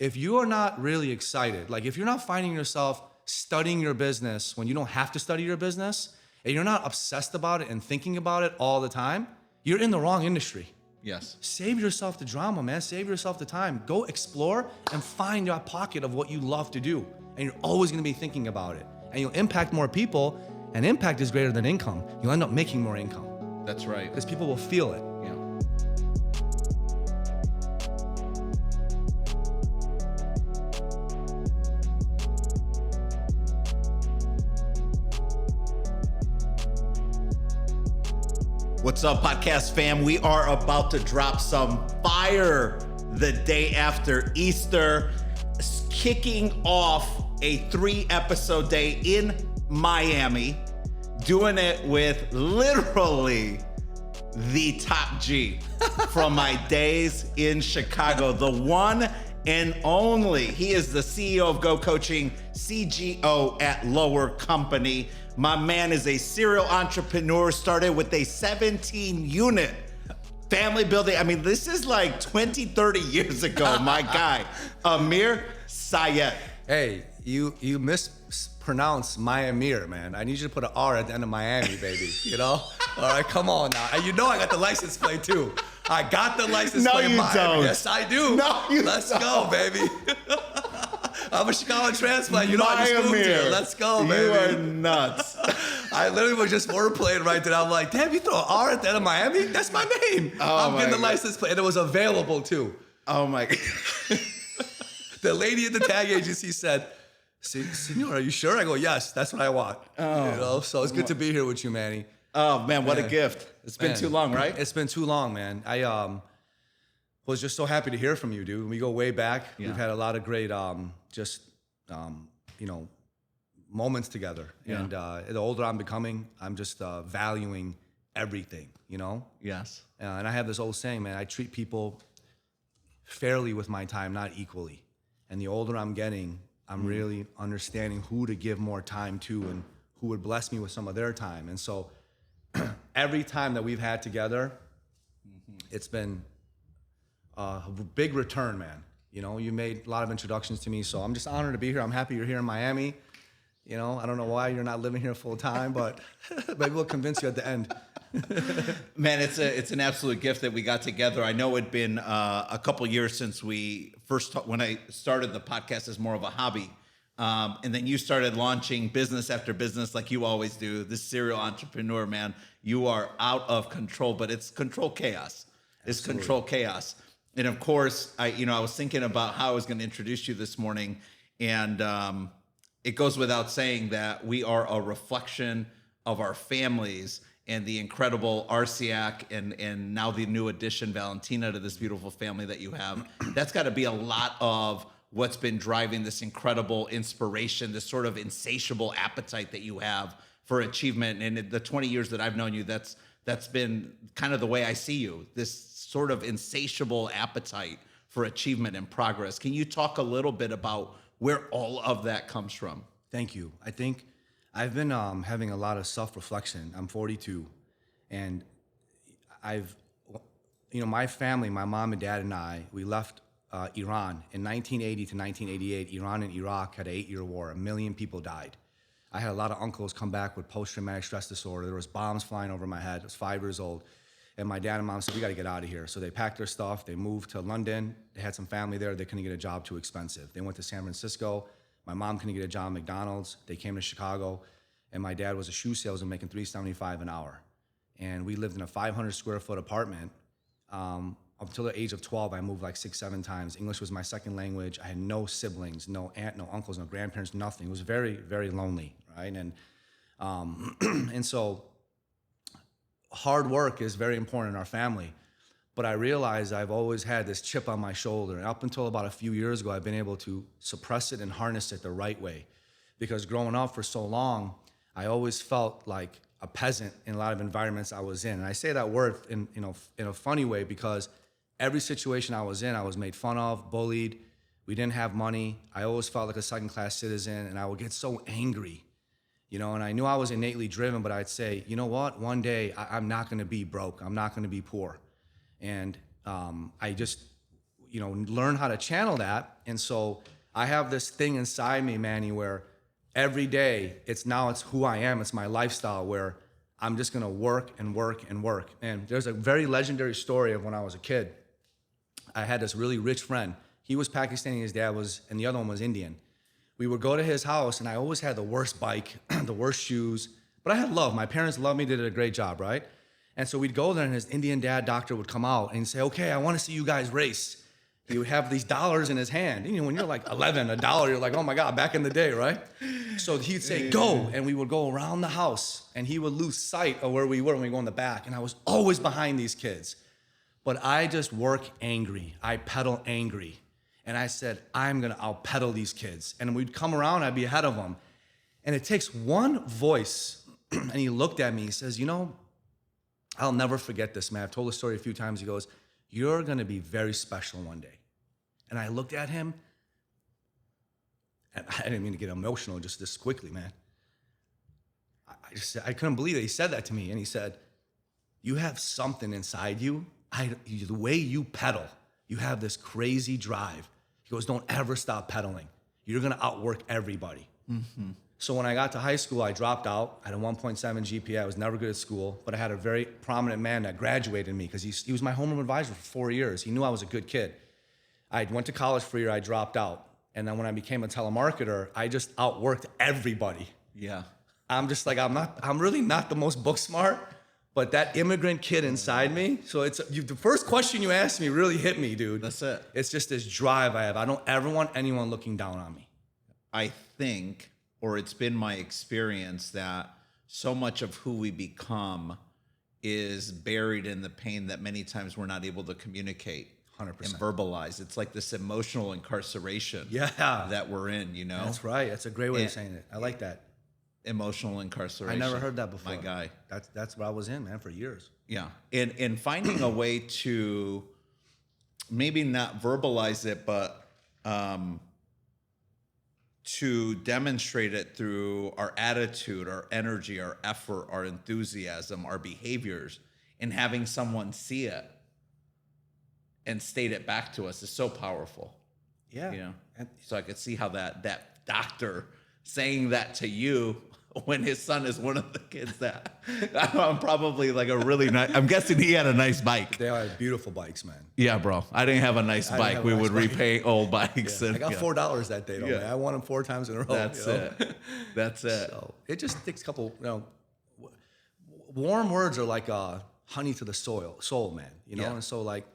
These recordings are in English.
if you are not really excited, like if you're not finding yourself studying your business when you don't have to study your business, and you're not obsessed about it and thinking about it all the time, you're in the wrong industry. Yes. Save yourself the drama, man. Save yourself the time. Go explore and find your pocket of what you love to do. And you're always gonna be thinking about it. And you'll impact more people, and impact is greater than income. You'll end up making more income. That's right. Because people will feel it. Yeah. What's up, podcast fam? We are about to drop some fire the day after Easter, kicking off a 3-episode day in Miami, doing it with literally the top G from my days in Chicago, the one and only. He is the CEO of Go Coaching, CGO at Lower Company. My man is a serial entrepreneur, started with a 17-unit family building. I mean, this is like 20, 30 years ago, my guy, Amir Syed. Hey, you mispronounced my Amir, man. I need you to put an R at the end of Miami, baby, you know? All right, come on now. And you know I got the license plate too. I got the license plate in Miami. Don't. Yes, I do. No, you Let's don't. go, baby. I'm a Chicago transplant. You know I just moved here. Let's go, baby. You are nuts. I literally was just wordplaying right there. I'm like, damn, you throw an R at the end of Miami? That's my name. I'm getting the license plate. And it was available too. Oh my God. The lady at the tag agency said, Senor, are you sure? I go, yes, that's what I want. Oh. You know, so it's good to be here with you, Manny. Oh man, what a gift. It's been too long, right? It's been too long, man. I was just so happy to hear from you, dude. We go way back. Yeah. We've had a lot of great moments together. Yeah. And the older I'm becoming, I'm just valuing everything, you know? Yes. And I have this old saying, man, I treat people fairly with my time, not equally. And the older I'm getting, I'm really understanding who to give more time to and who would bless me with some of their time. And so every time that we've had together, it's been a big return, man. You know, you made a lot of introductions to me, so I'm just honored to be here. I'm happy you're here in Miami. You know, I don't know why you're not living here full time, but maybe we'll convince you at the end. Man, it's an absolute gift that we got together. I know it'd been a couple years since we first when I started the podcast as more of a hobby. And then you started launching business after business like you always do. This serial entrepreneur, man, you are out of control, but it's control chaos. It's Absolutely. control chaos. And of course, I was thinking about how I was going to introduce you this morning. And it goes without saying that we are a reflection of our families and the incredible Arsiak and now the new addition, Valentina, to this beautiful family that you have. That's got to be a lot of what's been driving this incredible inspiration, this sort of insatiable appetite that you have for achievement. And in the 20 years that I've known you, that's been kind of the way I see you, this sort of insatiable appetite for achievement and progress. Can you talk a little bit about where all of that comes from? Thank you. I think I've been having a lot of self-reflection. I'm 42, and my family, my mom and dad and I, we left Iran in 1980 to 1988. Iran and Iraq had an 8-year war. 1 million people died. I had a lot of uncles come back with post-traumatic stress disorder. There was bombs flying over my head. I was 5 years old. And my dad and mom said, we got to get out of here. So they packed their stuff. They moved to London. They had some family there. They couldn't get a job, too expensive. They went to San Francisco. My mom couldn't get a job at McDonald's. They came to Chicago. And my dad was a shoe salesman making $3.75 an hour. And we lived in a 500 square foot apartment. Until the age of 12, I moved like 6-7 times. English was my second language. I had no siblings, no aunt, no uncles, no grandparents, nothing. It was very, very lonely, right? And and so hard work is very important in our family. But I realized I've always had this chip on my shoulder. And up until about a few years ago, I've been able to suppress it and harness it the right way. Because growing up for so long, I always felt like a peasant in a lot of environments I was in. And I say that word in a funny way because every situation I was in, I was made fun of, bullied. We didn't have money. I always felt like a second-class citizen, and I would get so angry, and I knew I was innately driven, but I'd say, you know what? One day, I'm not gonna be broke. I'm not gonna be poor. And I just, learn how to channel that. And so I have this thing inside me, Manny, where every day it's who I am. It's my lifestyle where I'm just going to work and work and work. And there's a very legendary story of when I was a kid. I had this really rich friend. He was Pakistani, his dad was, and the other one was Indian. We would go to his house, and I always had the worst bike, the worst shoes, but I had love. My parents loved me, did a great job, right? And so we'd go there, and his Indian dad doctor would come out and say, okay, I want to see you guys race. He would have these dollars in his hand. When you're like 11, a dollar, you're like, oh my God, back in the day, right? So he'd say, go, and we would go around the house, and he would lose sight of where we were when we go in the back, and I was always behind these kids. But I just work angry. I pedal angry. And I said, I'll pedal these kids. And we'd come around, I'd be ahead of them. And it takes one voice, and he looked at me, he says, I'll never forget this, man. I've told the story a few times. He goes, you're gonna be very special one day. And I looked at him, and I didn't mean to get emotional just this quickly, man. I couldn't believe it. He said that to me, and he said, you have something inside you. The way you pedal, you have this crazy drive. He goes, don't ever stop pedaling. You're gonna outwork everybody. Mm-hmm. So when I got to high school, I dropped out. I had a 1.7 GPA. I was never good at school, but I had a very prominent man that graduated me because he was my homeroom advisor for 4 years. He knew I was a good kid. I went to college for a year, I dropped out. And then when I became a telemarketer, I just outworked everybody. Yeah. I'm just like, I'm really not the most book smart, but that immigrant kid inside me. So the first question you asked me really hit me, dude. That's it. It's just this drive I have. I don't ever want anyone looking down on me. I think, or it's been my experience, that so much of who we become is buried in the pain that many times we're not able to communicate 100%. And verbalize. It's like this emotional incarceration that we're in, That's right. That's a great way of saying it. I like that. Emotional incarceration. I never heard that before. My guy. That's what I was in, man, for years. Yeah. And finding a way to maybe not verbalize it, but to demonstrate it through our attitude, our energy, our effort, our enthusiasm, our behaviors, and having someone see it and state it back to us is so powerful. Yeah. So I could see how that doctor saying that to you when his son is one of the kids that I'm probably like I'm guessing he had a nice bike. They are beautiful bikes, man. Yeah, bro. I didn't have a nice bike. We would repaint old bikes. Yeah. I got $4 that day, though, man. I won them 4 times in a row. That's it. That's it. So it just takes a couple, warm words are like honey to the soul, man. And so like,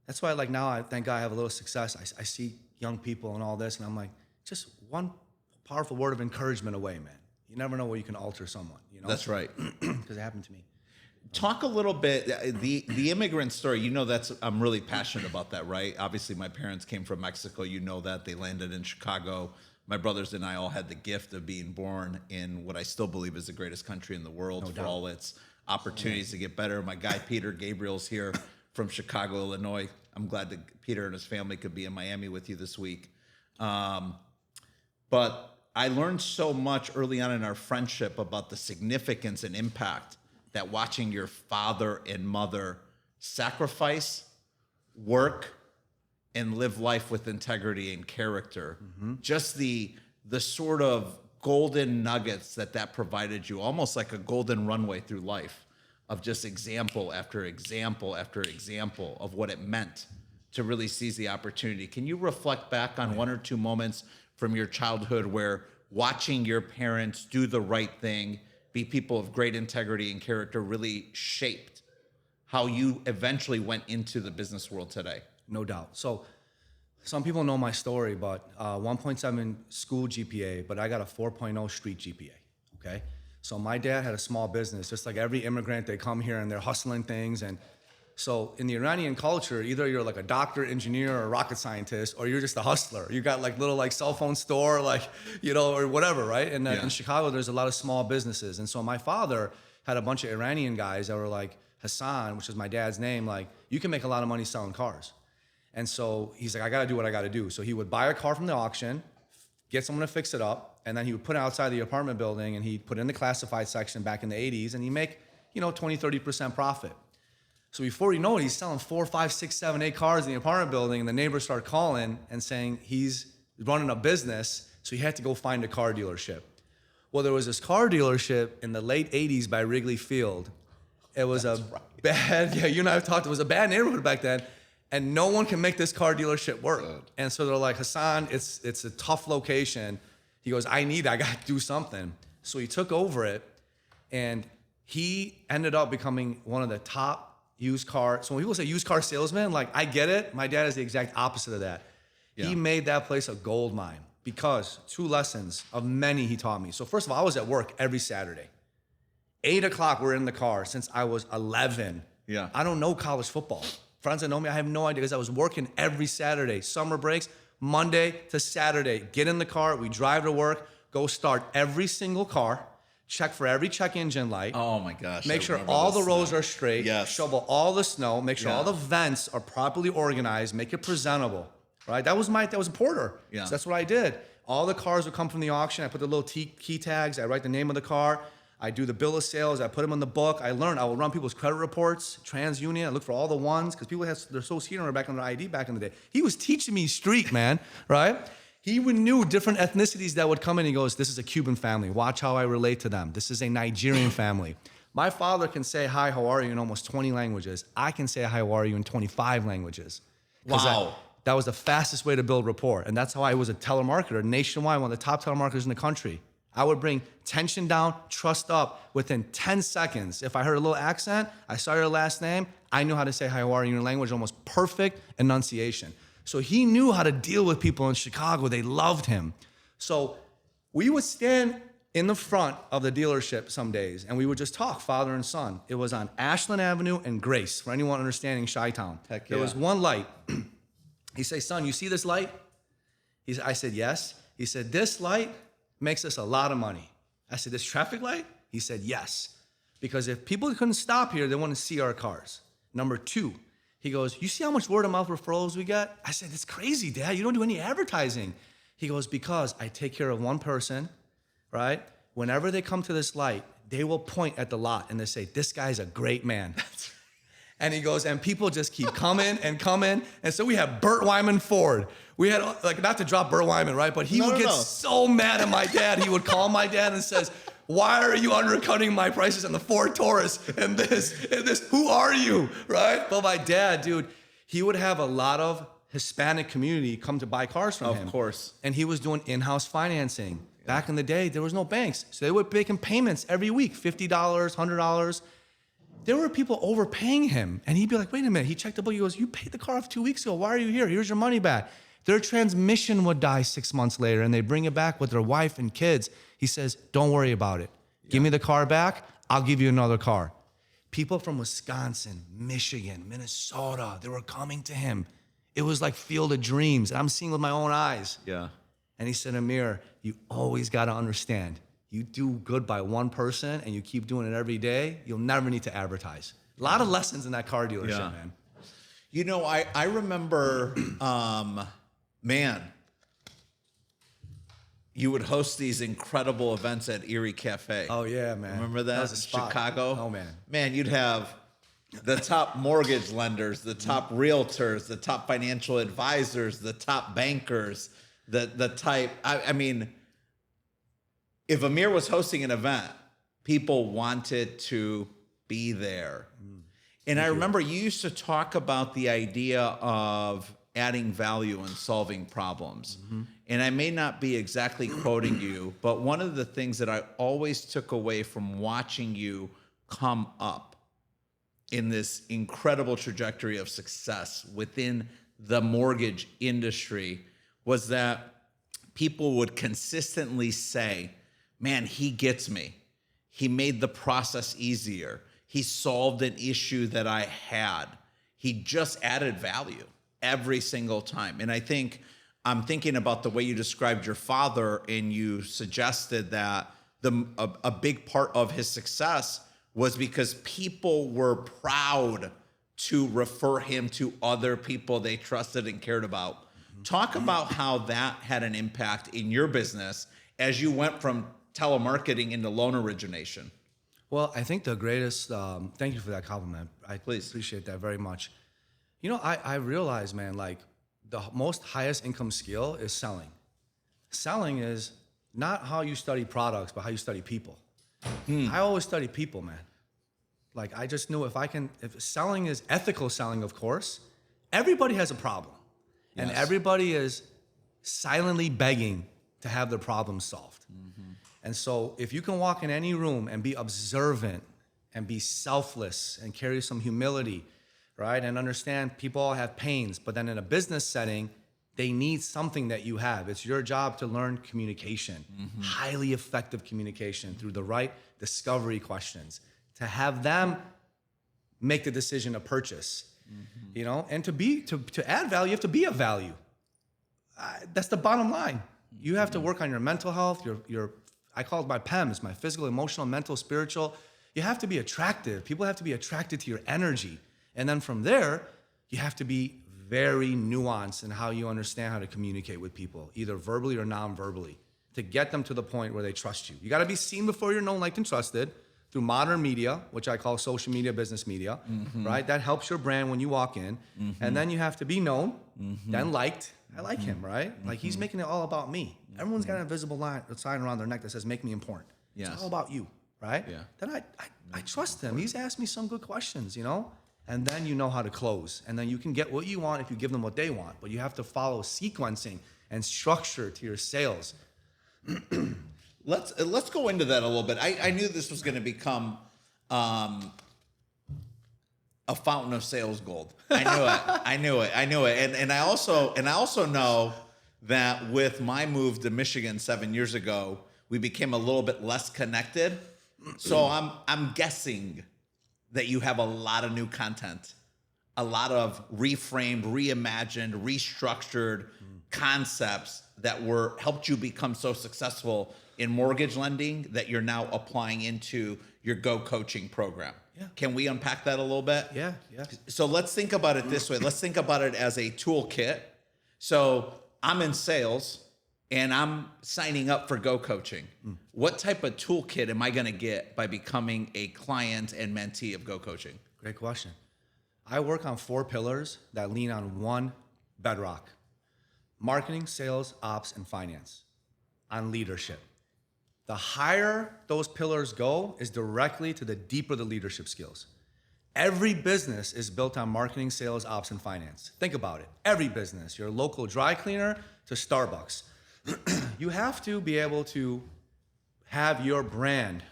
that's why like now I thank God I have a little success. I see young people and all this, and I'm like, just one powerful word of encouragement away, man. You never know where you can alter someone, That's right. Because it happened to me. Talk a little bit, the immigrant story, I'm really passionate about that, right? Obviously, my parents came from Mexico. That. They landed in Chicago. My brothers and I all had the gift of being born in what I still believe is the greatest country in the world for all its opportunities to get better. My guy, Peter Gabriel's here from Chicago, Illinois. I'm glad that Peter and his family could be in Miami with you this week. But I learned so much early on in our friendship about the significance and impact that watching your father and mother sacrifice, work, and live life with integrity and character. Mm-hmm. Just the sort of golden nuggets that provided you, almost like a golden runway through life of just example after example after example of what it meant to really seize the opportunity. Can you reflect back on one or two moments from your childhood where watching your parents do the right thing, be people of great integrity and character, really shaped how you eventually went into the business world today? No doubt. So some people know my story, but 1.7 school GPA, but I got a 4.0 street GPA, okay? So my dad had a small business, just like every immigrant, they come here and they're hustling things. And so in the Iranian culture, either you're like a doctor, engineer, or a rocket scientist, or you're just a hustler. You got like little like cell phone store, or whatever, right? And in Chicago, there's a lot of small businesses. And so my father had a bunch of Iranian guys that were like Hassan, which is my dad's name, like, you can make a lot of money selling cars. And so he's like, I gotta do what I gotta do. So he would buy a car from the auction, get someone to fix it up, and then he would put it outside the apartment building and he'd put it in the classified section back in the 80s, and he'd make, 20, 30% profit. So before you know it, he's selling 4, 5, 6, 7, 8 cars in the apartment building, and the neighbors start calling and saying he's running a business, so he had to go find a car dealership. Well, there was this car dealership in the late 80s by Wrigley Field. It was bad, you and I have talked, it was a bad neighborhood back then, and no one can make this car dealership work. And so they're like, Hassan, it's a tough location. He goes, I got to do something. So he took over it, and he ended up becoming one of the top used car. So when people say used car salesman, like, I get it. My dad is the exact opposite of that. Yeah. He made that place a gold mine because 2 lessons of many he taught me. So first of all, I was at work every Saturday. 8 o'clock, we're in the car since I was 11. Yeah. I don't know college football. Friends that know me, I have no idea because I was working every Saturday. Summer breaks, Monday to Saturday. Get in the car, we drive to work, go start every single car, check for every check engine light. Oh my gosh. Make sure all the rows are straight. Yes. Shovel all the snow. Make sure all the vents are properly organized. Make it presentable. Right? That was a porter. Yeah. So that's what I did. All the cars would come from the auction. I put the little key tags. I write the name of the car. I do the bill of sales. I put them in the book. I would run people's credit reports, TransUnion. I look for all the ones because people had their social security number back on their ID back in the day. He was teaching me street, man, right? He knew different ethnicities that would come in. He goes, this is a Cuban family. Watch how I relate to them. This is a Nigerian family. My father can say, hi, how are you, in almost 20 languages. I can say, hi, how are you, in 25 languages. Wow. That was the fastest way to build rapport. And that's how I was a telemarketer nationwide, one of the top telemarketers in the country. I would bring tension down, trust up within 10 seconds. If I heard a little accent, I saw your last name, I knew how to say, hi, how are you, in language, almost perfect enunciation. So he knew how to deal with people in Chicago. They loved him. So we would stand in the front of the dealership some days, and we would just talk, father and son. It was on Ashland Avenue and Grace, for anyone understanding Chi-Town. Heck yeah. There was one light. He said, son, you see this light? I said, yes. He said, this light makes us a lot of money. I said, this traffic light? He said, yes. Because if people couldn't stop here, they want to see our cars. Number 2, he goes, you see how much word of mouth referrals we get? I said, it's crazy, Dad. You don't do any advertising. He goes, because I take care of one person, right? Whenever they come to this light, they will point at the lot and they say, this guy's a great man. And he goes, and people just keep coming and coming. And so we have Burt Wyman Ford. We had, like, not to drop Burt Wyman, right? But he would get so mad at my dad. He would call my dad and says, why are you undercutting my prices on the Ford Taurus and this? Who are you, right? But my dad, dude, he would have a lot of Hispanic community come to buy cars from him. Of course. And he was doing in-house financing. Back in the day, there was no banks. So they would make him payments every week, $50, $100. There were people overpaying him. And he'd be like, wait a minute. He checked the bill. He goes, you paid the car off 2 weeks ago. Why are you here? Here's your money back. Their transmission would die 6 months later, and they bring it back with their wife and kids. He says, don't worry about it. Give me the car back. I'll give you another car. People from Wisconsin, Michigan, Minnesota, they were coming to him. It was like Field of Dreams. And I'm seeing with my own eyes. Yeah. And he said, Amir, you always got to understand, you do good by one person and you keep doing it every day, you'll never need to advertise. A lot of lessons in that car dealership, man. You know, I remember, man, you would host these incredible events at Erie Cafe. Oh, yeah, man. Remember that? That was a spot. Chicago? Oh, man. Man, you'd have the top mortgage lenders, the top realtors, the top financial advisors, the top bankers, the type. I mean, if Amir was hosting an event, people wanted to be there. And I remember you used to talk about the idea of adding value and solving problems. And I may not be exactly quoting you, but one of the things that I always took away from watching you come up in this incredible trajectory of success within the mortgage industry was that people would consistently say, man, he gets me. He made the process easier. He solved an issue that I had. He just added value every single time. And I think I'm thinking about the way you described your father, and you suggested that a big part of his success was because people were proud to refer him to other people they trusted and cared about. Talk about how that had an impact in your business as you went from telemarketing into loan origination. Well, I think the greatest, thank you for that compliment. I Please. appreciate that very much. You know, I realize, man, like the most highest income skill is selling. Selling is not how you study products, but how you study people. I always study people, man. Like I just knew if selling is ethical selling, of course, everybody has a problem. And Yes. everybody is silently begging to have their problems solved. And so if you can walk in any room and be observant and be selfless and carry some humility, right? And understand people all have pains, but then in a business setting, they need something that you have. It's your job to learn communication, highly effective communication through the right discovery questions, to have them make the decision to purchase, you know, and to add value, you have to be of value. That's the bottom line. You have to work on your mental health, your I call it my PEMS, my physical, emotional, mental, spiritual. You have to be attractive. People have to be attracted to your energy. And then from there, you have to be very nuanced in how you understand how to communicate with people, either verbally or non-verbally, to get them to the point where they trust you. You got to be seen before you're known, liked, and trusted through modern media, which I call social media, business media, right? That helps your brand when you walk in. And then you have to be known, then liked. I like him, right? Like he's making it all about me. Everyone's got an invisible sign around their neck that says, make me important. Yes. It's all about you, right? Yeah. Then I trust him. He's asked me some good questions, you know? And then you know how to close. And then you can get what you want if you give them what they want. But you have to follow sequencing and structure to your sales. Let's go into that a little bit. I knew this was going to become a fountain of sales gold. I knew it. And I also know that with my move to Michigan 7 years ago, we became a little bit less connected. So I'm guessing that you have a lot of new content, a lot of reframed, reimagined, restructured concepts that helped you become so successful in mortgage lending that you're now applying into your Go Coaching program. Yeah. Can we unpack that a little bit? Yeah. So let's think about it this way. Let's think about it as a toolkit. So I'm in sales and I'm signing up for Go Coaching. What type of toolkit am I going to get by becoming a client and mentee of Go Coaching? Great question. I work on 4 pillars that lean on one bedrock: marketing, sales, ops, and finance, on leadership. The higher those pillars go is directly to the deeper the leadership skills. Every business is built on marketing, sales, ops, and finance. Think about it. Every business, your local dry cleaner to Starbucks. You have to be able to have your brand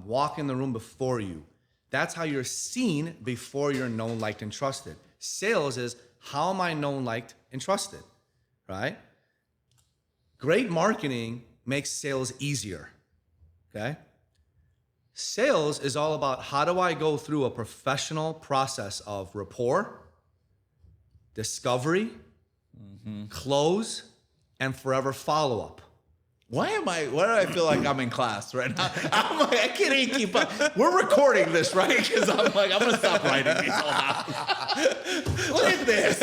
walk in the room before you. That's how you're seen before you're known, liked, and trusted. Sales is how am I known, liked, and trusted, right? Great marketing makes sales easier, okay? Sales is all about how do I go through a professional process of rapport, discovery, close, and forever follow-up. Why do I feel like I'm in class right now? I'm like, I can't even keep up. We're recording this, right? Because I'm like, I'm going to stop writing these all out. Look at this.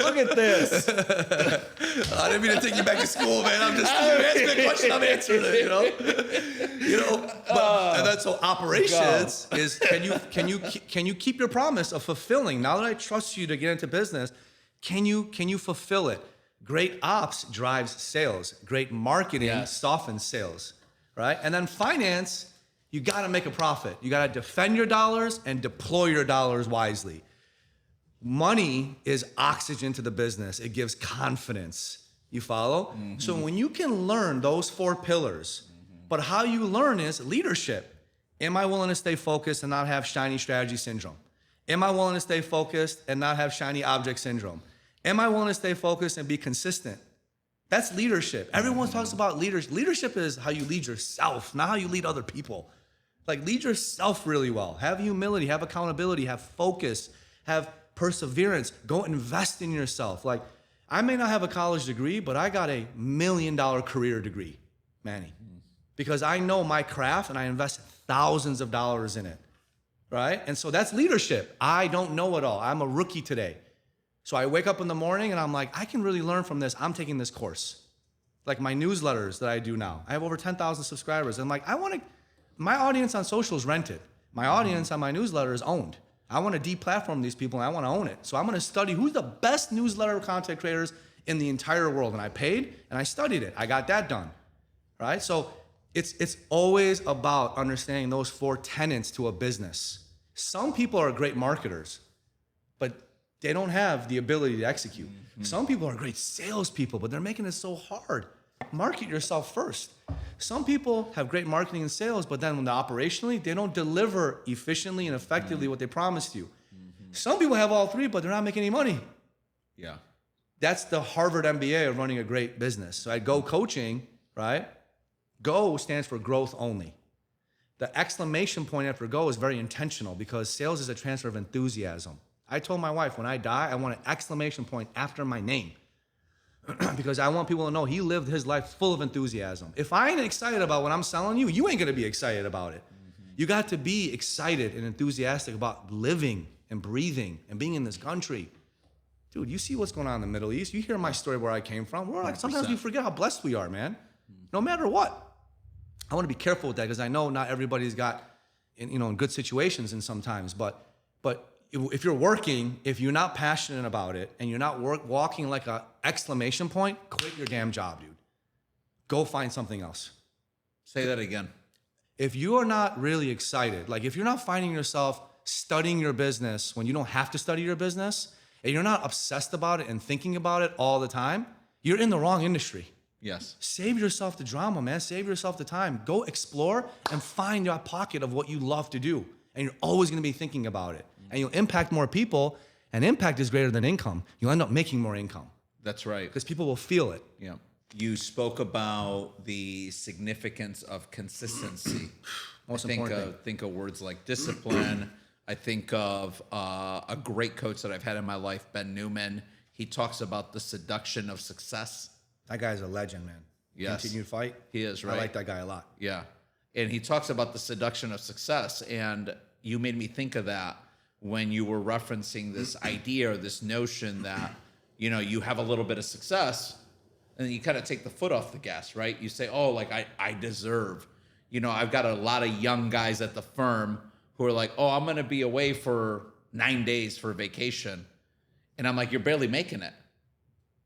Look at this. I didn't mean to take you back to school, man. I'm just asking a question, I'm answering it, you know. But and that's so operations is can you keep your promise of fulfilling? Now that I trust you to get into business, can you fulfill it? Great ops drives sales. Great marketing softens sales, right? And then finance, you got to make a profit. You got to defend your dollars and deploy your dollars wisely. Money is oxygen to the business. It gives confidence. You follow? So when you can learn those 4 pillars, but how you learn is leadership. Am I willing to stay focused and not have shiny strategy syndrome? Am I willing to stay focused and not have shiny object syndrome? Am I willing to stay focused and be consistent? That's leadership. Everyone talks about leadership. Leadership is how you lead yourself, not how you lead other people. Like, lead yourself really well. Have humility, have accountability, have focus, have perseverance. Go invest in yourself. Like, I may not have a college degree, but I got a $1 million career degree, Manny, because I know my craft and I invest thousands of dollars in it, right? And so that's leadership. I don't know it all. I'm a rookie today. So I wake up in the morning and I'm like, I can really learn from this. I'm taking this course. Like my newsletters that I do now. I have over 10,000 subscribers. I'm like, I want to my audience on social is rented. My audience on my newsletter is owned. I want to deplatform these people and I want to own it. So I'm going to study who's the best newsletter content creators in the entire world. And I paid and I studied it. I got that done, right? So it's always about understanding those 4 tenets to a business. Some people are great marketers, but they don't have the ability to execute. Some people are great salespeople, but they're making it so hard. Market yourself first. Some people have great marketing and sales, but then when they're operationally, they don't deliver efficiently and effectively what they promised you. Some people have all 3, but they're not making any money. Yeah. That's the Harvard MBA of running a great business. So at Go Coaching, right? Go stands for growth only. The exclamation point after Go is very intentional because sales is a transfer of enthusiasm. I told my wife, when I die, I want an exclamation point after my name. Because I want people to know he lived his life full of enthusiasm. If I ain't excited about what I'm selling you, you ain't gonna be excited about it. You got to be excited and enthusiastic about living and breathing and being in this country. Dude, you see what's going on in the Middle East. You hear my story where I came from. We're like, sometimes we forget how blessed we are, man. No matter what. I want to be careful with that because I know not everybody's got, in good situations and sometimes, but if you're working, if you're not passionate about it and you're not walking like a exclamation point, quit your damn job, dude. Go find something else. Say that again. If you are not really excited, like if you're not finding yourself studying your business when you don't have to study your business, and you're not obsessed about it and thinking about it all the time, you're in the wrong industry. Yes. Save yourself the drama, man. Save yourself the time. Go explore and find your pocket of what you love to do. And you're always going to be thinking about it. And you'll impact more people, and impact is greater than income. You'll end up making more income. That's right. Because people will feel it. Yeah. You spoke about the significance of consistency. Most important thing. Think of words like discipline. I think of a great coach that I've had in my life, Ben Newman. He talks about the seduction of success. That guy's a legend, man. Yes. Continued fight. He is, right? I like that guy a lot. Yeah. And he talks about the seduction of success. And you made me think of that when you were referencing this idea or this notion that, you have a little bit of success and then you kind of take the foot off the gas, right? You say, oh, like I deserve. I've got a lot of young guys at the firm who are like, oh, I'm going to be away for 9 days for vacation. And I'm like, you're barely making it.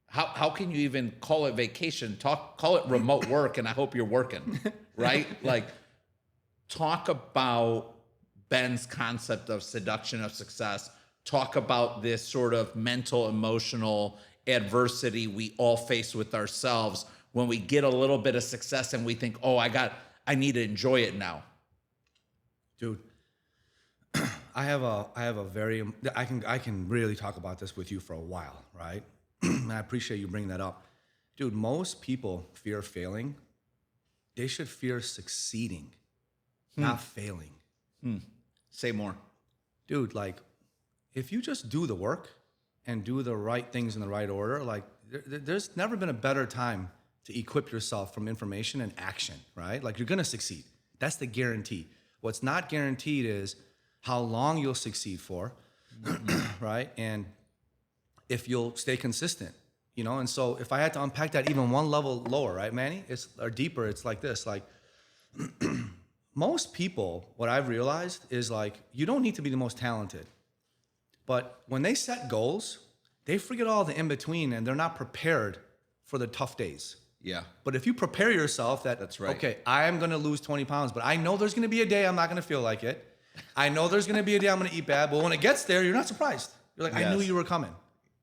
How can you even call it vacation? Call it remote work, and I hope you're working, right? Like, talk about Ben's concept of seduction of success. Talk about this sort of mental, emotional adversity we all face with ourselves when we get a little bit of success and we think, oh, I need to enjoy it now. Dude, I can really talk about this with you for a while, right? And I appreciate you bringing that up. Dude, most people fear failing. They should fear succeeding, not failing. Say more. Dude, like, if you just do the work and do the right things in the right order, like, there's never been a better time to equip yourself from information and action, right? Like, you're gonna succeed. That's the guarantee. What's not guaranteed is how long you'll succeed for, right? And if you'll stay consistent, And so if I had to unpack that even one level lower, right, Manny? Or deeper, it's like this. Like, most people, what I've realized is like, you don't need to be the most talented. But when they set goals, they forget all the in-between and they're not prepared for the tough days. Yeah. But if you prepare yourself that's right. Okay, I am going to lose 20 pounds, but I know there's going to be a day I'm not going to feel like it. I know there's going to be a day I'm going to eat bad, but when it gets there, you're not surprised. You're like, I knew you were coming.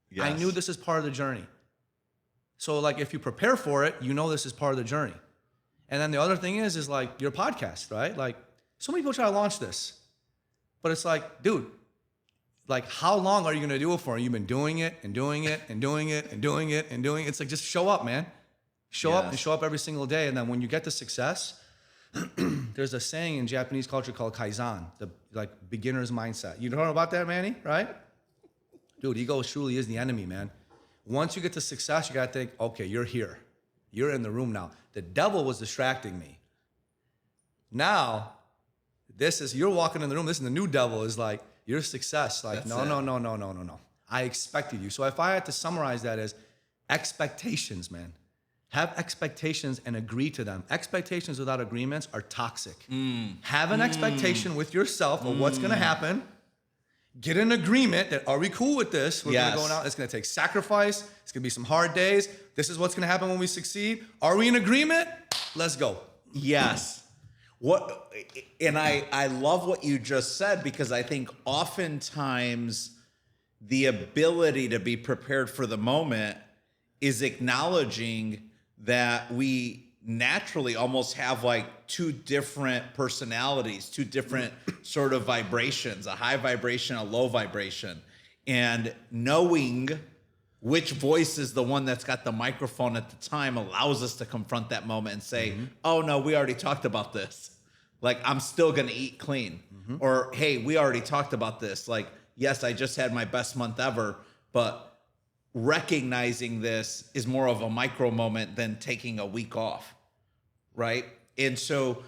Yes. I knew this is part of the journey. So like, if you prepare for it, this is part of the journey. And then the other thing is like your podcast, right? Like, so many people try to launch this, but it's like, dude, like, how long are you going to do it for? And you've been doing it and doing it and doing it and doing it and doing it. It's like, just show up, man. Show up and show up every single day. And then when you get to success, there's a saying in Japanese culture called Kaizen, the beginner's mindset. You know about that, Manny, right? Dude, ego truly is the enemy, man. Once you get to success, you got to think, okay, you're here. You're in the room now. The devil was distracting me. Now, you're walking in the room. This is the new devil is like, your success. Like, no. I expected you. So if I had to summarize that as expectations, man. Have expectations and agree to them. Expectations without agreements are toxic. Have an expectation with yourself of what's going to happen. Get an agreement that, are we cool with this? We're going to go out. It's going to take sacrifice. It's going to be some hard days. This is what's going to happen when we succeed. Are we in agreement? Let's go. Yes. And I love what you just said, because I think oftentimes the ability to be prepared for the moment is acknowledging that we naturally almost have like two different personalities, two different sort of vibrations, a high vibration, a low vibration. And knowing which voice is the one that's got the microphone at the time allows us to confront that moment and say, oh no, we already talked about this. Like, I'm still gonna eat clean. Or, hey, we already talked about this. Like, yes, I just had my best month ever, but recognizing this is more of a micro moment than taking a week off, right? And so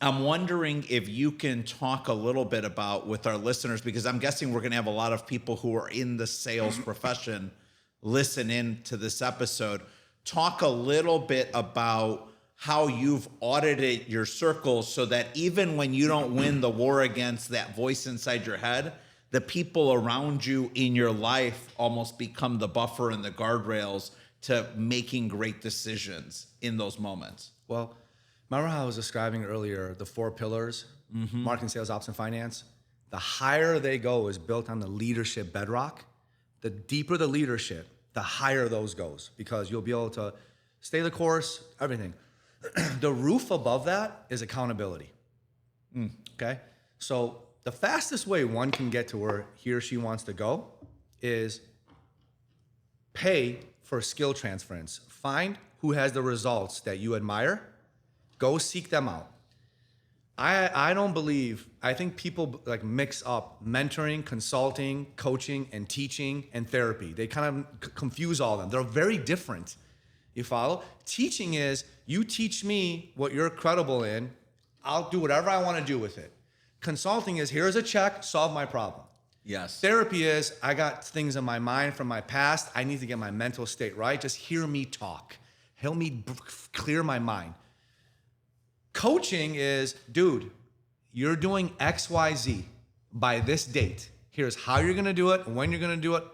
I'm wondering if you can talk a little bit about, with our listeners, because I'm guessing we're going to have a lot of people who are in the sales profession listen in to this episode. Talk a little bit about how you've audited your circles so that even when you don't win the war against that voice inside your head, the people around you in your life almost become the buffer and the guardrails to making great decisions in those moments. Well, remember how I was describing earlier the 4 pillars, marketing, sales, ops, and finance? The higher they go is built on the leadership bedrock. The deeper the leadership, the higher those goes, because you'll be able to stay the course, everything. The roof above that is accountability. Okay? So the fastest way one can get to where he or she wants to go is pay for skill transference. Find who has the results that you admire. Go seek them out. I think people like mix up mentoring, consulting, coaching, and teaching and therapy. They kind of confuse all of them. They're very different. You follow? Teaching is, you teach me what you're credible in. I'll do whatever I want to do with it. Consulting is, here's a check, solve my problem. Yes. Therapy is, I got things in my mind from my past. I need to get my mental state right. Just hear me talk. Help me clear my mind. Coaching is, dude, you're doing X, Y, Z by this date. Here's how you're going to do it, when you're going to do it.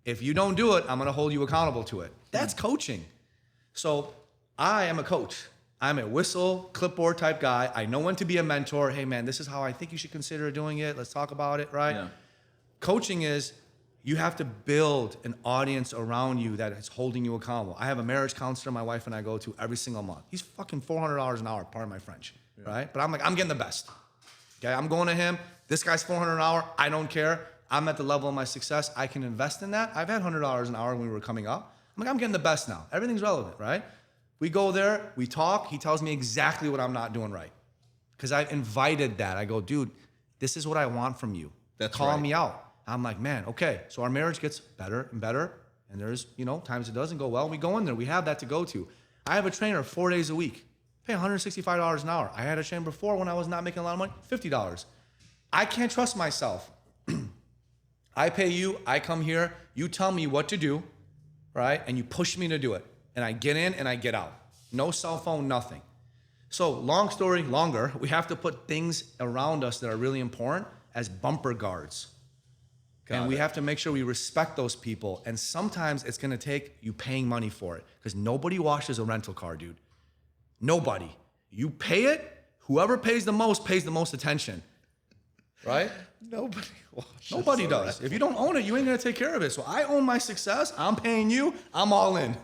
If you don't do it, I'm going to hold you accountable to it. That's coaching. So I am a coach. I'm a whistle, clipboard type guy. I know when to be a mentor. Hey, man, this is how I think you should consider doing it. Let's talk about it, right? Yeah. Coaching is, you have to build an audience around you that is holding you accountable. I have a marriage counselor my wife and I go to every single month. He's fucking $400 an hour, pardon my French, right? But I'm like, I'm getting the best. Okay, I'm going to him. This guy's $400 an hour. I don't care. I'm at the level of my success. I can invest in that. I've had $100 an hour when we were coming up. I'm like, I'm getting the best now. Everything's relevant, right? We go there, we talk. He tells me exactly what I'm not doing right. Because I invited that. I go, dude, this is what I want from you. That's Call right. me out. I'm like, man, okay. So our marriage gets better and better. And there's, times it doesn't go well. We go in there. We have that to go to. I have a trainer 4 days a week. Pay $165 an hour. I had a trainer before when I was not making a lot of money, $50. I can't trust myself. I pay you. I come here. You tell me what to do, right? And you push me to do it. And I get in and I get out. No cell phone, nothing. So long story longer, we have to put things around us that are really important as bumper guards. And we have to make sure we respect those people. And sometimes it's gonna take you paying money for it, because nobody washes a rental car, dude. Nobody. You pay it, whoever pays the most attention, right? Nobody does. If you don't own it, you ain't gonna take care of it. So I own my success, I'm paying you, I'm all in.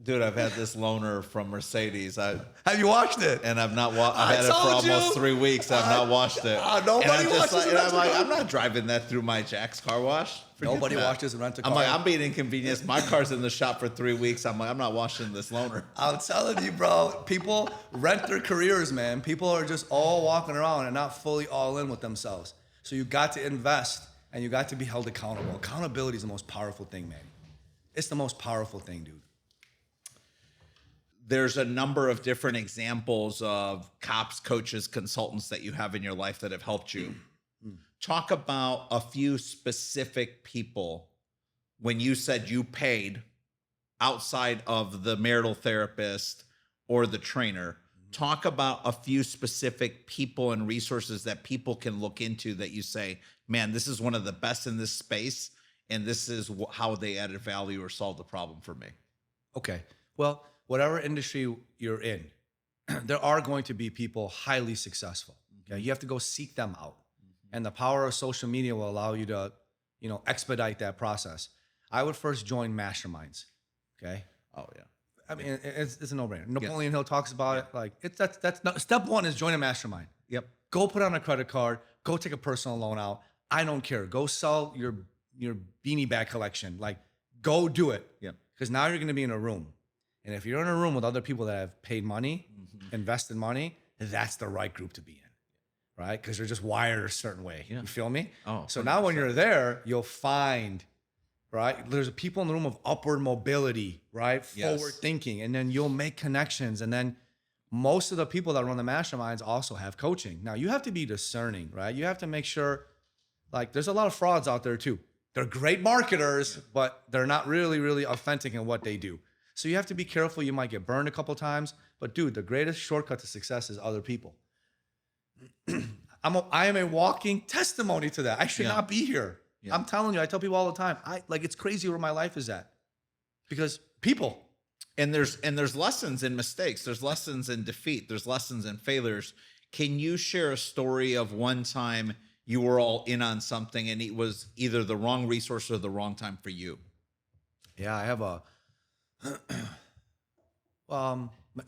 Dude, I've had this loaner from Mercedes. Have you watched it? And I've not I've had it for almost 3 weeks. I've not washed it. Nobody washes it. I'm like, I'm not driving that through my Jack's car wash. Nobody washes a rental car. I'm like, I'm being inconvenienced. My car's in the shop for 3 weeks. I'm like, I'm not washing this loaner. I'm telling you, bro. People rent their careers, man. People are just all walking around and not fully all in with themselves. So you got to invest and you got to be held accountable. Accountability is the most powerful thing, man. It's the most powerful thing, dude. There's a number of different examples of cops, coaches, consultants that you have in your life that have helped you. Talk about a few specific people when you said you paid outside of the marital therapist or the trainer. Talk about a few specific people and resources that people can look into that you say, man, this is one of the best in this space, and this is how they added value or solved the problem for me. Okay. Well, whatever industry you're in, there are going to be people highly successful. Okay. You have to go seek them out. And the power of social media will allow you to, expedite that process. I would first join masterminds. Okay. Oh, yeah. I mean, it's a no-brainer. Napoleon Hill talks about it. Like step one is join a mastermind. Yep. Go put on a credit card. Go take a personal loan out. I don't care. Go sell your beanie bag collection. Like, go do it. Yep. Because now you're going to be in a room, and if you're in a room with other people that have paid money, invested money, that's the right group to be in, right? Because they're just wired a certain way. Yeah. You feel me? Oh. So now when you're there, you'll find. Right? There's people in the room of upward mobility, right? Forward thinking. And then you'll make connections. And then most of the people that run the masterminds also have coaching. Now you have to be discerning, right? You have to make sure, like, there's a lot of frauds out there too. They're great marketers, but they're not really, really authentic in what they do. So you have to be careful. You might get burned a couple times, but dude, the greatest shortcut to success is other people. I am a walking testimony to that. I should not be here. Yeah. I'm telling you, I tell people all the time, it's crazy where my life is at, because people. And there's lessons in mistakes. There's lessons in defeat. There's lessons in failures. Can you share a story of one time you were all in on something and it was either the wrong resource or the wrong time for you? Yeah, I have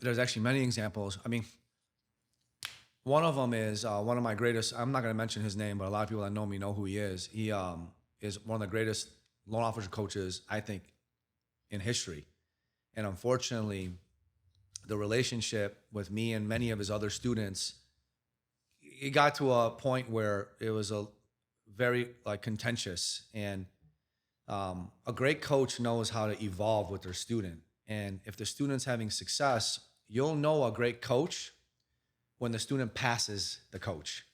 there's actually many examples. I mean, one of them is one of my greatest, I'm not going to mention his name, but a lot of people that know me know who he is. He is one of the greatest loan officer coaches, I think, in history. And unfortunately, the relationship with me and many of his other students, it got to a point where it was a very contentious. And a great coach knows how to evolve with their student. And if the student's having success, you'll know a great coach when the student passes the coach.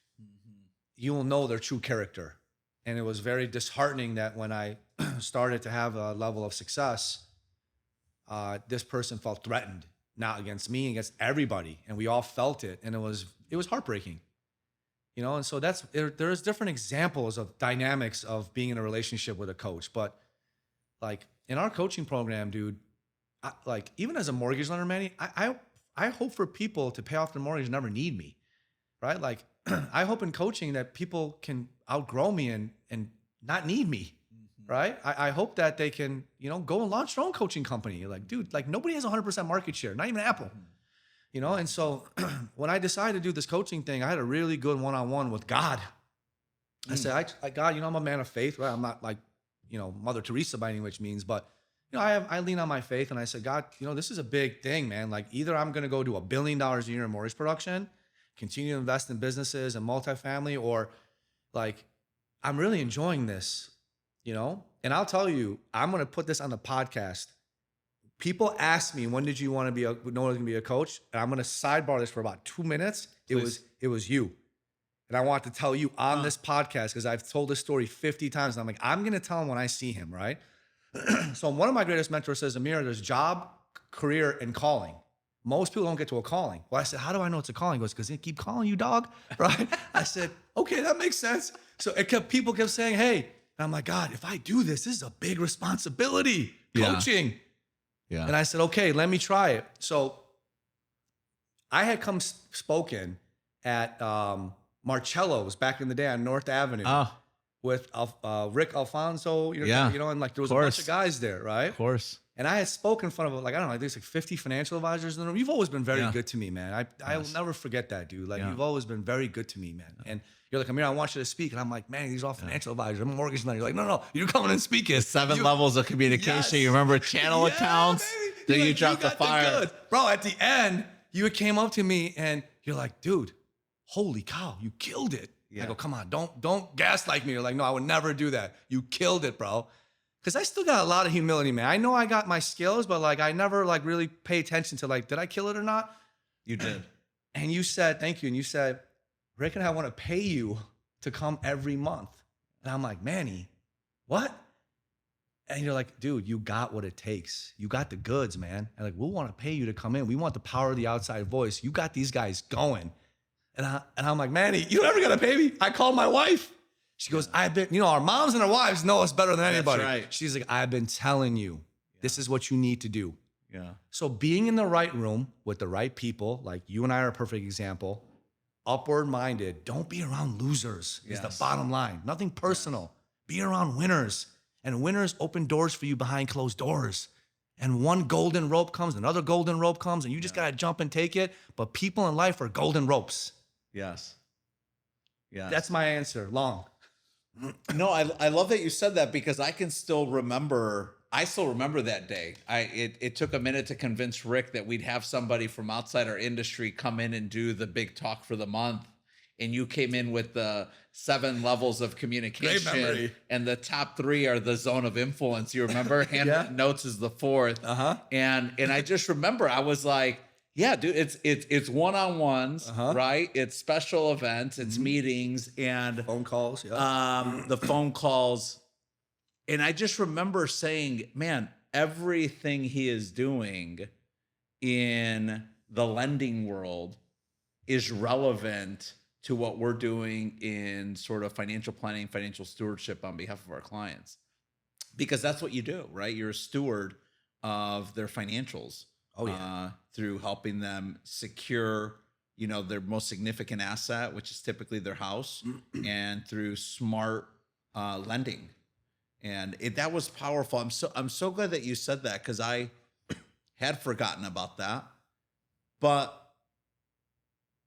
You will know their true character. And it was very disheartening that when I started to have a level of success, this person felt threatened, not against me, against everybody. And we all felt it. And it was heartbreaking, And so there's different examples of dynamics of being in a relationship with a coach. But like in our coaching program, dude, even as a mortgage lender, Manny, I hope for people to pay off their mortgage and never need me, right? Like, I hope in coaching that people can outgrow me and not need me, right? I hope that they can, go and launch their own coaching company. Like, dude, nobody has 100% market share, not even Apple, And so when I decided to do this coaching thing, I had a really good one-on-one with God. I said, God, I'm a man of faith, right? I'm not Mother Teresa by any which means, but I lean on my faith, and I said, God, this is a big thing, man. Like, either I'm going to go do $1 billion a year in mortgage production, continue to invest in businesses and multifamily, or I'm really enjoying this, And I'll tell you, I'm going to put this on the podcast. People ask me, when did you want to know to be a coach? And I'm going to sidebar this for about 2 minutes. Please. It was you. And I want to tell you on this podcast, because I've told this story 50 times. And I'm going to tell him when I see him, right? So one of my greatest mentors says, Amir, there's job, career, and calling. Most people don't get to a calling. Well, I said, how do I know it's a calling? He goes, because they keep calling you, dog, right? I said, okay, that makes sense. So people kept saying, hey. And I'm like, God, if I do this is a big responsibility, coaching. Yeah. And I said, okay, let me try it. So I had come spoken at Marcello's back in the day on North Avenue. With Rick Alfonso, and there was a bunch of guys there, right? Of course. And I had spoken in front of, there's 50 financial advisors in the room. You've always been very good to me, man. I will never forget that, dude. You've always been very good to me, man. And you're like, Amir, I want you to speak. And I'm like, man, these are all financial advisors. I'm a mortgage lender. You're like, no, you're coming and speaking. The 7 levels of communication. Yes. You remember channel accounts? Then you dropped the fire. Bro, at the end, you came up to me and you're like, dude, holy cow, you killed it. Yeah. I go, come on, don't gaslight me. You're like, no, I would never do that. You killed it, bro. Because I still got a lot of humility, man. I know I got my skills, but I never really pay attention to did I kill it or not? You did. And you said, thank you. And you said, Rick and I want to pay you to come every month. And I'm like, Manny, what? And you're like, dude, you got what it takes. You got the goods, man. And like, we'll want to pay you to come in. We want the power of the outside voice. You got these guys going. And I'm like, Manny, you never got to pay me. I called my wife. She goes, I've been, our moms and our wives know us better than anybody. That's right. She's like, I've been telling you, this is what you need to do. Yeah. So being in the right room with the right people, like you and I are a perfect example, upward minded, don't be around losers is the bottom line. Nothing personal. Be around winners. And winners open doors for you behind closed doors. And one golden rope comes, another golden rope comes, and you just got to jump and take it. But people in life are golden ropes. Yes. Yeah. That's my answer. Long. No, I love that you said that because I still remember that day. It took a minute to convince Rick that we'd have somebody from outside our industry come in and do the big talk for the month. And you came in with the 7 levels of communication, and the top 3 are the zone of influence. You remember? Handwritten notes is the 4th. And I just remember I was like, yeah, dude, it's one-on-ones, right? It's special events, it's meetings, and phone calls. The phone calls. And I just remember saying, man, everything he is doing in the lending world is relevant to what we're doing in sort of financial planning, financial stewardship on behalf of our clients. Because that's what you do, right? You're a steward of their financials. Through helping them secure, their most significant asset, which is typically their house, and through smart lending. And that was powerful. I'm so glad that you said that because I had forgotten about that. But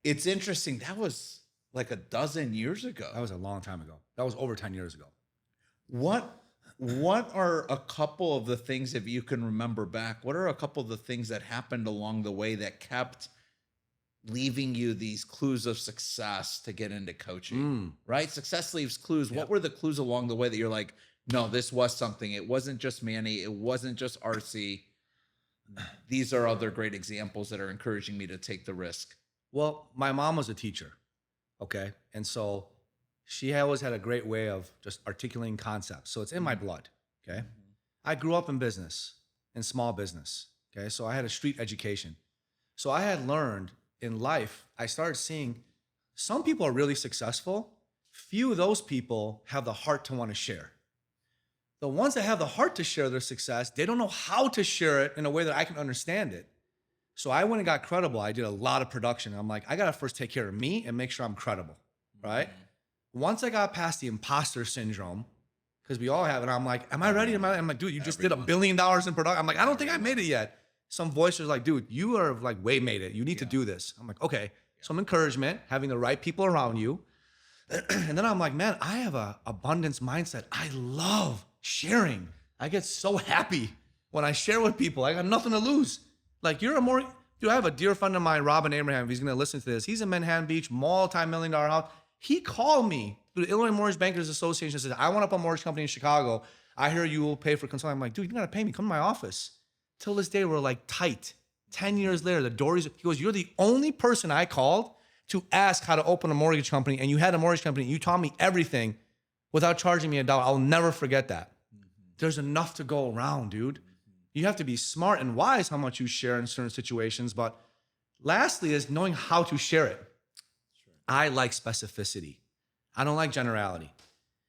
it's interesting. That was like a dozen years ago. That was a long time ago. That was over 10 years ago. What are a couple of the things, if you can remember back, what are a couple of the things that happened along the way that kept leaving you these clues of success to get into coaching, right? Success leaves clues. What were the clues along the way that you're like, no, this was something. It wasn't just Manny. It wasn't just RC. These are other great examples that are encouraging me to take the risk. Well, my mom was a teacher, okay? And so she always had a great way of just articulating concepts. So it's in my blood, okay? I grew up in business, in small business, okay? So I had a street education. So I had learned in life, I started seeing some people are really successful. Few of those people have the heart to want to share. The ones that have the heart to share their success, they don't know how to share it in a way that I can understand it. So I went and got credible. I did a lot of production. I'm like, I got to first take care of me and make sure I'm credible, right? Once I got past the imposter syndrome, because we all have it, I'm like, am I ready? I'm like, dude, you just did $1 billion in production. I'm like, I don't think I made it yet. Some voice was like, dude, you are like way made it. You need to do this. I'm like, okay. Some encouragement, having the right people around you. And then I'm like, man, I have a abundance mindset. I love sharing. I get so happy when I share with people. I got nothing to lose. Like dude, I have a dear friend of mine, Robin Abraham. He's going to listen to this. He's in Manhattan Beach, multi-million-dollar house. He called me through the Illinois Mortgage Bankers Association and said, I want to open a mortgage company in Chicago. I hear you will pay for consulting. I'm like, dude, you got to pay me. Come to my office. Till this day, we're like tight. 10 years later, the door is, he goes, you're the only person I called to ask how to open a mortgage company. And you had a mortgage company. And you taught me everything without charging me $1. I'll never forget that. There's enough to go around, dude. You have to be smart and wise how much you share in certain situations. But lastly is knowing how to share it. I like specificity. I don't like generality.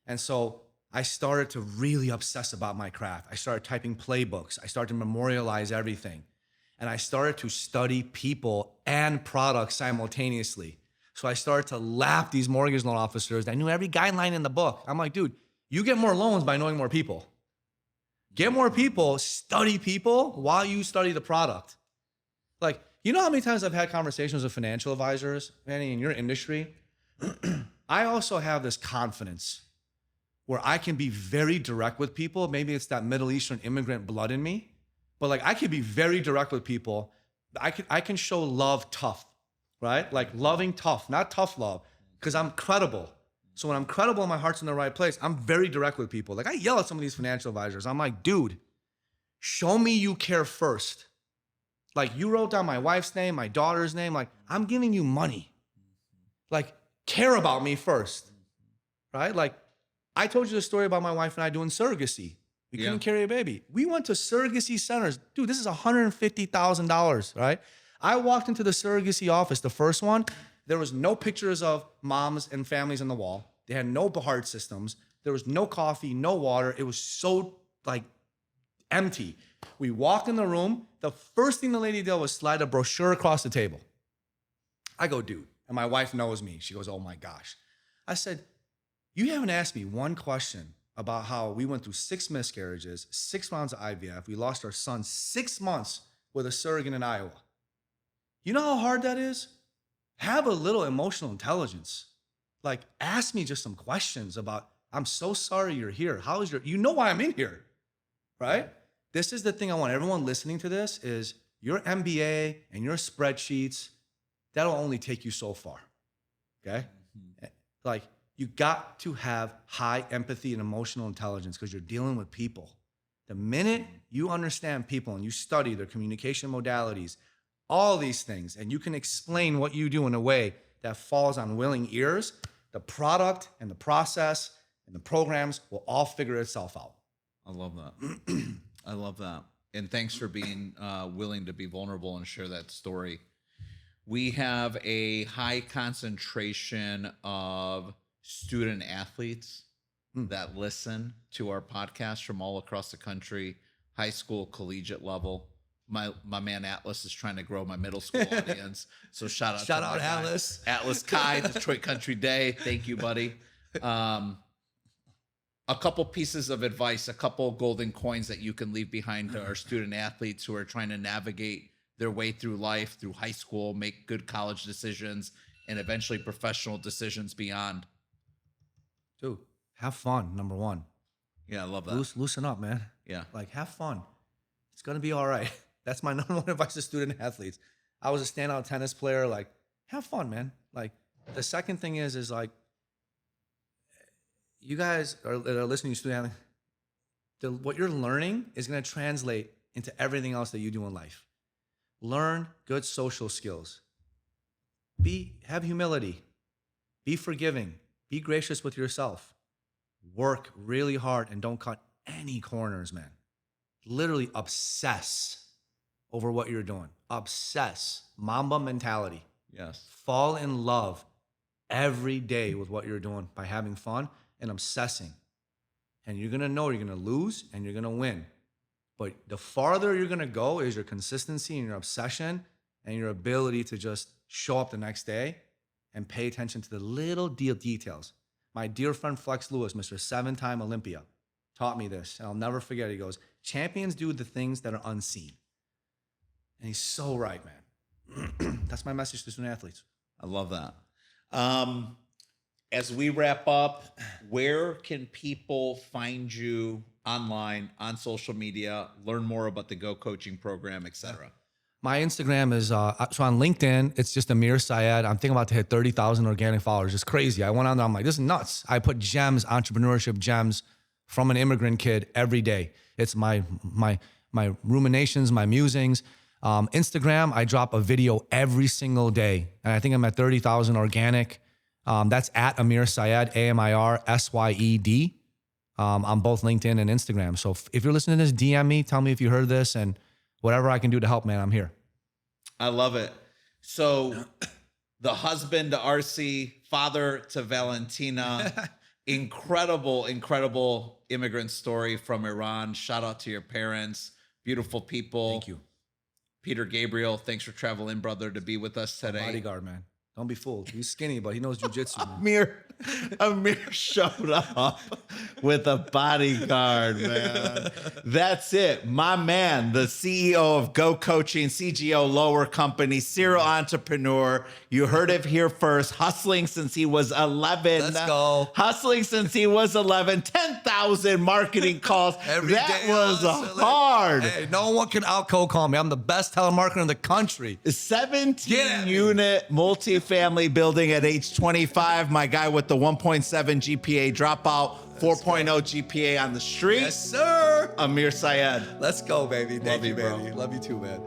And so I started to really obsess about my craft. I started typing playbooks. I started to memorialize everything. And I started to study people and products simultaneously. So I started to lap these mortgage loan officers. I knew every guideline in the book. I'm like, dude, you get more loans by knowing more people. Get more people, study people while you study the product. Like, you know how many times I've had conversations with financial advisors, Manny, in your industry? I also have this confidence where I can be very direct with people. Maybe it's that Middle Eastern immigrant blood in me, but like I can be very direct with people. I can show love tough, right? Like loving tough, not tough love, because I'm credible. So when I'm credible and my heart's in the right place, I'm very direct with people. Like I yell at some of these financial advisors. I'm like, dude, show me you care first. Like you wrote down my wife's name, my daughter's name. Like I'm giving you money. Like care about me first, right? Like I told you the story about my wife and I doing surrogacy. We couldn't carry a baby. We went to surrogacy centers. Dude, this is $150,000, right? I walked into the surrogacy office, the first one. There was no pictures of moms and families on the wall. They had no BAHART systems. There was no coffee, no water. It was so like empty. We walked in the room. The first thing the lady did was slide a brochure across the table. I go, dude. And my wife knows me. She goes, oh my gosh. I said, you haven't asked me one question about how we went through 6 miscarriages, 6 rounds of IVF. We lost our son 6 months with a surrogate in Iowa. You know how hard that is? Have a little emotional intelligence. Like, ask me just some questions about, I'm so sorry you're here. How is you know why I'm in here, right? This is the thing I want everyone listening to this is your MBA and your spreadsheets, that'll only take you so far, okay? Mm-hmm. Like, you got to have high empathy and emotional intelligence because you're dealing with people. The minute you understand people and you study their communication modalities, all these things, and you can explain what you do in a way that falls on willing ears, the product and the process and the programs will all figure itself out. I love that. I love that. And thanks for being willing to be vulnerable and share that story. We have a high concentration of student athletes that listen to our podcast from all across the country, high school, collegiate level. My man Atlas is trying to grow my middle school audience. So shout out Atlas. Atlas Kai, Detroit Country Day. Thank you, buddy. A couple pieces of advice, a couple golden coins that you can leave behind to our student athletes who are trying to navigate their way through life, through high school, make good college decisions, and eventually professional decisions beyond. Dude, have fun, number one. Yeah, I love that. Loosen up, man. Yeah. Like, have fun. It's going to be all right. That's my number one advice to student athletes. I was a standout tennis player. Like, have fun, man. Like, the second thing is like, you guys that are listening to student athletes, what you're learning is going to translate into everything else that you do in life. Learn good social skills. Have humility. Be forgiving. Be gracious with yourself. Work really hard and don't cut any corners, man. Literally obsess over what you're doing. Obsess. Mamba mentality. Yes. Fall in love every day with what you're doing by having fun and obsessing. And you're going to know you're going to lose and you're going to win. But the farther you're going to go is your consistency and your obsession and your ability to just show up the next day and pay attention to the little details. My dear friend Flex Lewis, Mr. 7-time Olympia, taught me this, and I'll never forget. He goes, champions do the things that are unseen. And he's so right, man. That's my message to student athletes. I love that. As we wrap up, where can people find you online, on social media, learn more about the Go Coaching program, etc.? My Instagram is, so on LinkedIn, it's just Amir Syed. I'm thinking about to hit 30,000 organic followers. It's crazy. I went on there, I'm like, this is nuts. I put gems, entrepreneurship gems from an immigrant kid every day. It's my ruminations, my musings. Instagram, I drop a video every single day. And I think I'm at 30,000 organic. That's at Amir Syed, AmirSyed. On both LinkedIn and Instagram. So if you're listening to this, DM me, tell me if you heard this, and whatever I can do to help, man, I'm here. I love it. So the husband to RC, father to Valentina, incredible immigrant story from Iran. Shout out to your parents, beautiful people. Thank you. Peter Gabriel, thanks for traveling, brother, to be with us today. Bodyguard, man. Don't be fooled. He's skinny, but he knows jujitsu. Amir showed up with a bodyguard, man. That's it. My man, the CEO of Go Coaching, CGO Lower Company, serial entrepreneur. You heard it here first. Hustling since he was 11. Let's go. Hustling since he was 11. 10,000 marketing calls. That was hard. Hey, no one can out-cold call me. I'm the best telemarketer in the country. 17-unit multifamily building at age 25. My guy with the 1.7 GPA dropout, 4.0 GPA on the street. Yes, sir. Amir Syed. Let's go, baby. Thank you, bro. baby. Love you too, man.